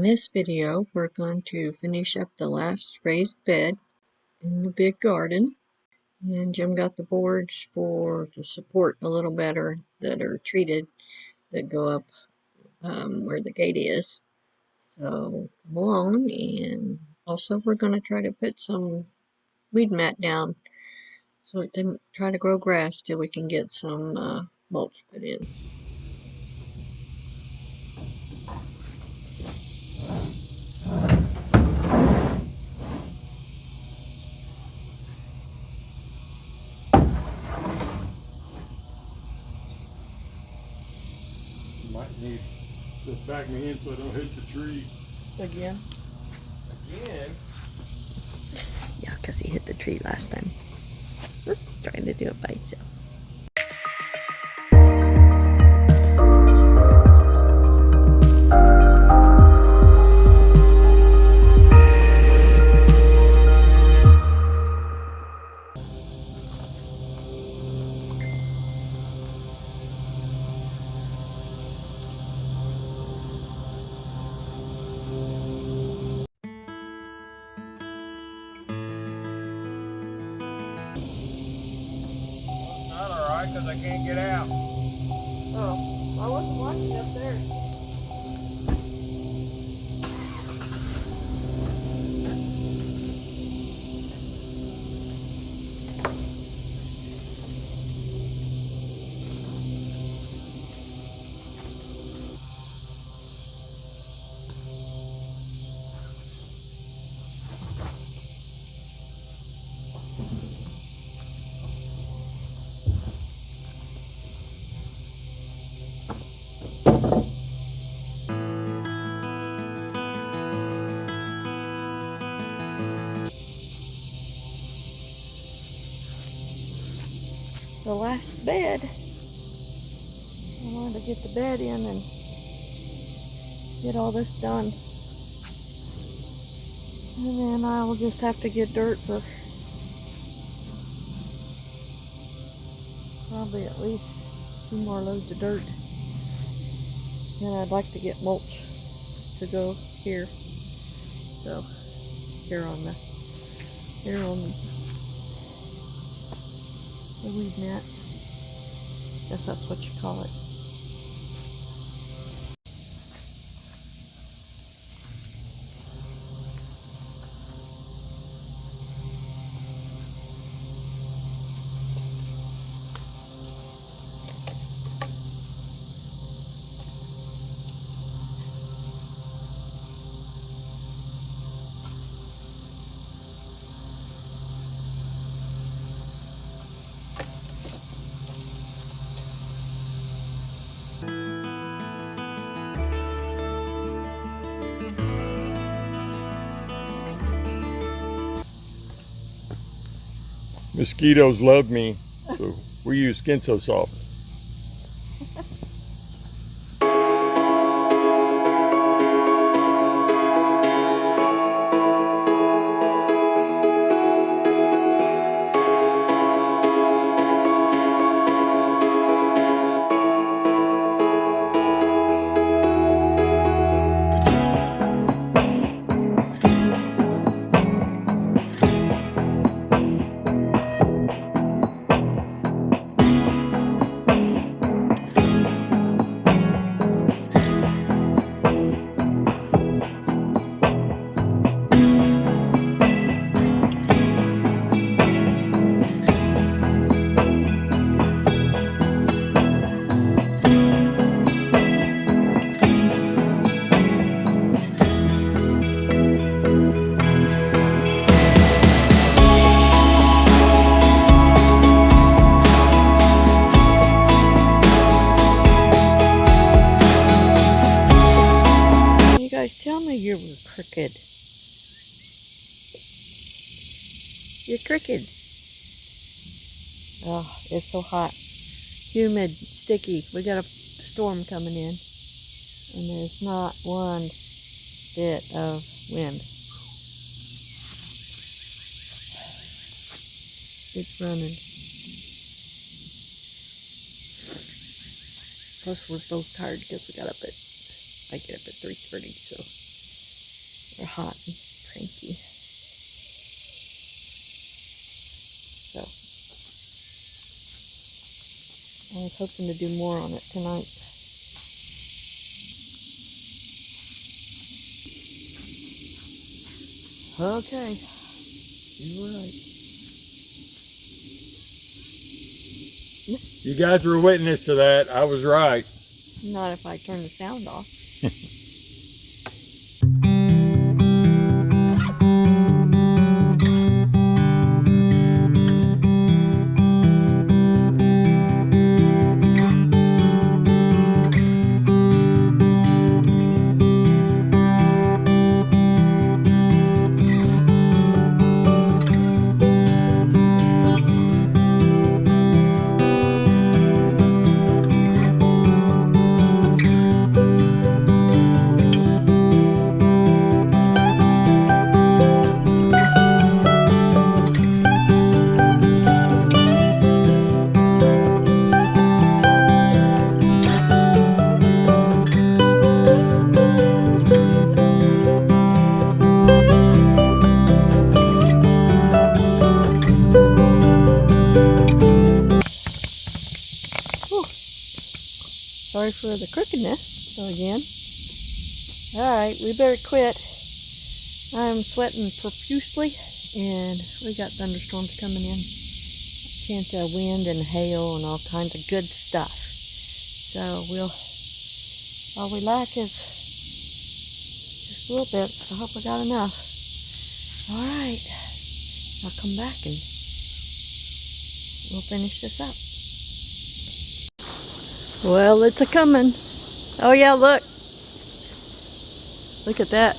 In this video, we're going to finish up the last raised bed in the big garden. And Jim got the boards to support a little better that are treated that go up where the gate is. So come along, and also we're going to try to put some weed mat down so it didn't try to grow grass till we can get some mulch put in. Might need to back me in so I don't hit the tree. Again? Again? Yeah, because he hit the tree last time. Trying to do it by himself. Not alright, because I can't get out. Oh, I wasn't watching up there. The last bed. I wanted to get the bed in and get all this done. And then I'll just have to get dirt for probably at least 2 more loads of dirt. And I'd like to get mulch to go here. So here on the weed mat. Guess that's what you call it. Mosquitoes love me, so we use Skin So Soft. Tell me you were crooked. You're crooked. Oh, it's so hot. Humid, sticky. We got a storm coming in. And there's not one bit of wind. It's running. Plus we're both tired because we got up at, I get up at 3:30, so They're hot and cranky. So I was hoping to do more on it tonight. Okay, you were right. You guys were witness to that. I was right. Not if I turn the sound off. Sorry for the crookedness again. Alright, we better quit. I'm sweating profusely and we got thunderstorms coming in. Chance of wind and hail and all kinds of good stuff. So all we lack is just a little bit. I hope I got enough. Alright, I'll come back and we'll finish this up. Well, it's a-coming. Oh yeah, look. Look at that.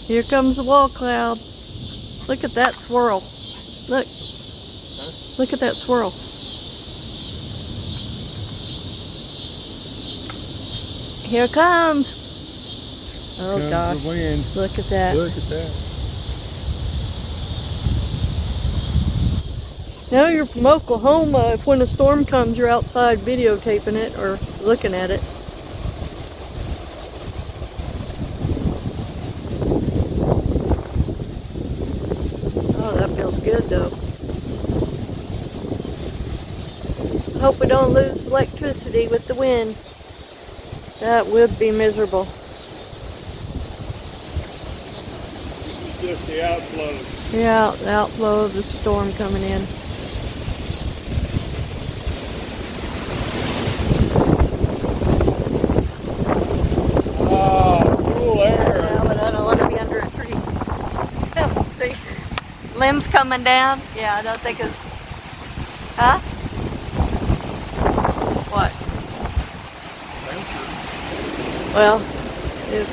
Here comes the wall cloud. Look at that swirl. Look. Look at that swirl. Here it comes. Oh Comes gosh. the wind. Look at that. Look at that. Now you're from Oklahoma. If when a storm comes, you're outside videotaping it or looking at it. Oh, that feels good though. I hope we don't lose electricity with the wind. That would be miserable. This is just the outflow. Yeah, the outflow of the storm coming in. Oh, cool air. Yeah, but I don't want to be under a tree. See, limbs coming down. Yeah, I don't think it's... Huh? What? Well, if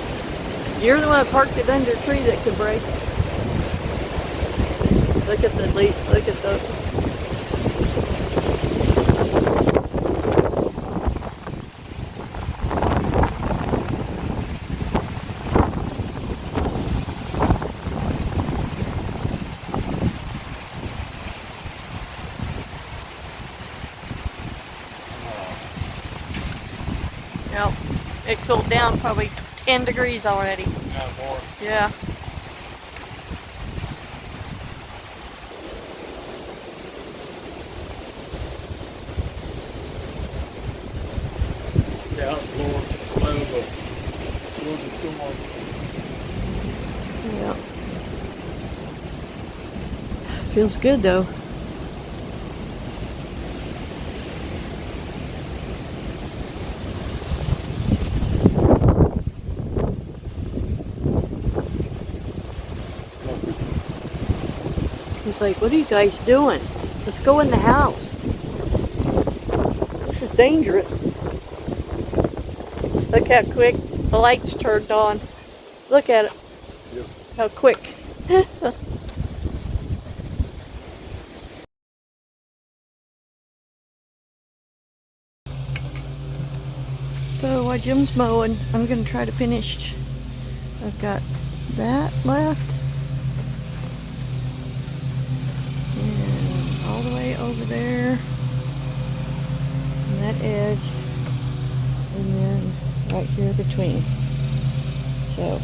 you're the one that parked it under a tree that could break. Look at the leaf. Look at those. Yep, it cooled down probably 10 degrees already. Yeah, more. Yeah. The outflow of the storm. Yeah. Feels good though. He's like, what are you guys doing? Let's go in the house. This is dangerous. Look how quick the lights turned on. Look at it. Yep. How quick. So while Jim's mowing, I'm going to try to finish. I've got that left. And all the way over there. And that edge. And then right here between. So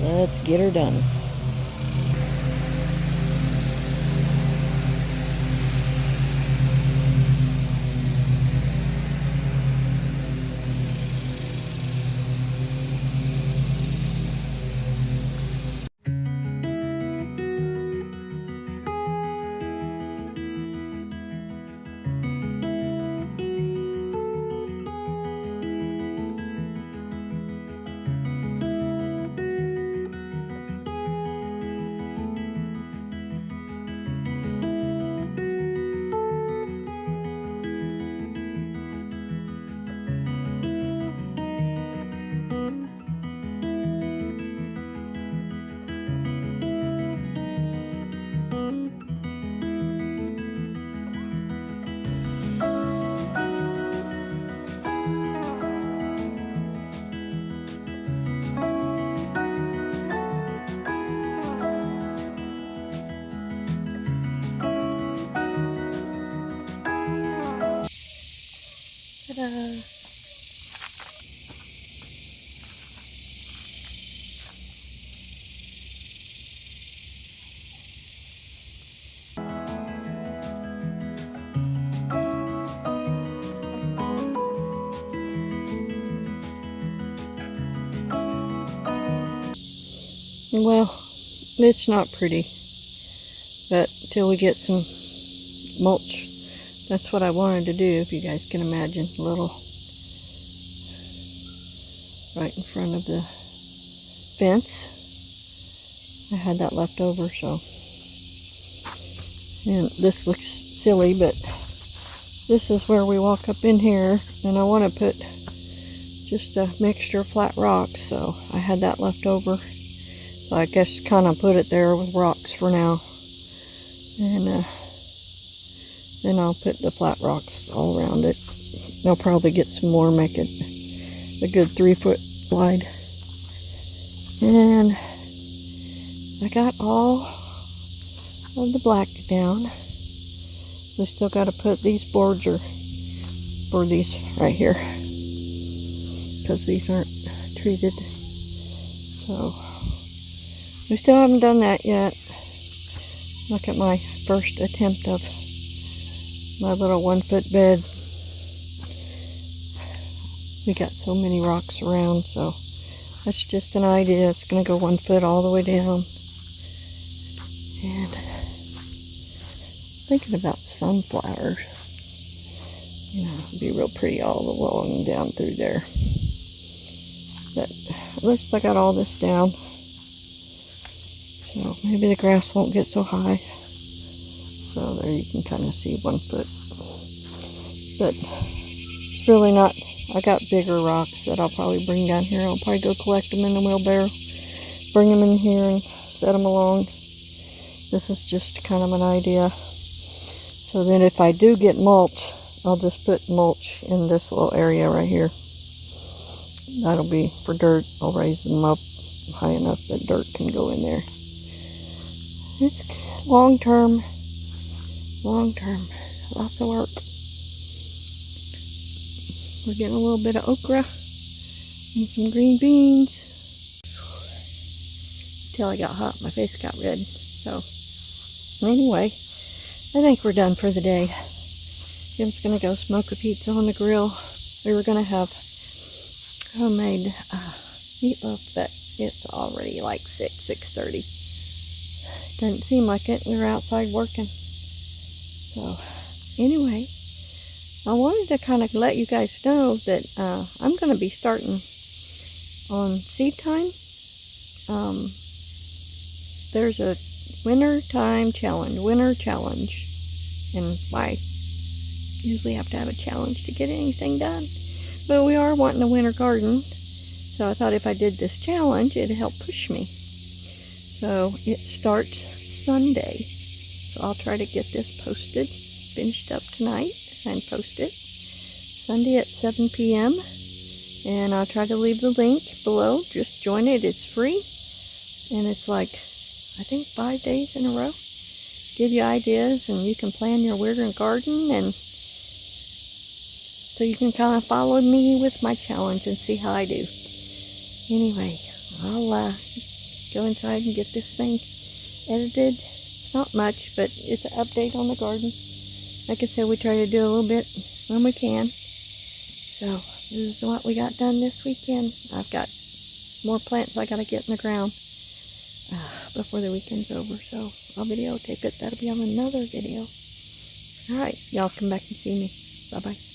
Let's get her done. Ta-da! Well, it's not pretty, but till we get some mulch, that's what I wanted to do, if you guys can imagine, a little right in front of the fence. I had that left over, so, and this looks silly, but this is where we walk up in here, and I want to put just a mixture of flat rocks, so I had that left over. So I guess kind of put it there with rocks for now, and then I'll put the flat rocks all around it. I'll probably get some more, make it a good 3 foot wide. And I got all of the black down. We still got to put these boards for these right here, because these aren't treated. So we still haven't done that yet. Look at my first attempt of my little 1 foot bed. We got so many rocks around, so that's just an idea. It's going to go 1 foot all the way down. And thinking about sunflowers. You know, it'd be real pretty all along down through there. But at least I got all this down. So maybe the grass won't get so high. So there you can kind of see 1 foot. But it's really not. I got bigger rocks that I'll probably bring down here. I'll probably go collect them in the wheelbarrow, bring them in here and set them along. This is just kind of an idea. So then if I do get mulch, I'll just put mulch in this little area right here. That'll be for dirt. I'll raise them up high enough that dirt can go in there. It's long term, lots of work. We're getting a little bit of okra and some green beans. Till I got hot, my face got red. So anyway, I think we're done for the day. Jim's gonna go smoke a pizza on the grill. We were gonna have homemade meatloaf, but it's already like 6:30. Doesn't seem like it. We were outside working. So anyway, I wanted to kind of let you guys know that I'm going to be starting on seed time. There's a winter challenge, and I usually have to have a challenge to get anything done. But we are wanting a winter garden, so I thought if I did this challenge, it'd help push me. So it starts Sunday, so I'll try to get this posted, finished up tonight, and post it Sunday at 7 p.m. And I'll try to leave the link below. Just join it. It's free, and it's like, I think 5 days in a row. Give you ideas, and you can plan your winter garden, and so you can kind of follow me with my challenge and see how I do. Anyway, I'll go inside and get this thing edited. It's not much, but it's an update on the garden. Like I said, we try to do a little bit when we can. So this is what we got done this weekend. I've got more plants I gotta get in the ground before the weekend's over. So I'll videotape it. That'll be on another video. Alright, y'all come back and see me. Bye-bye.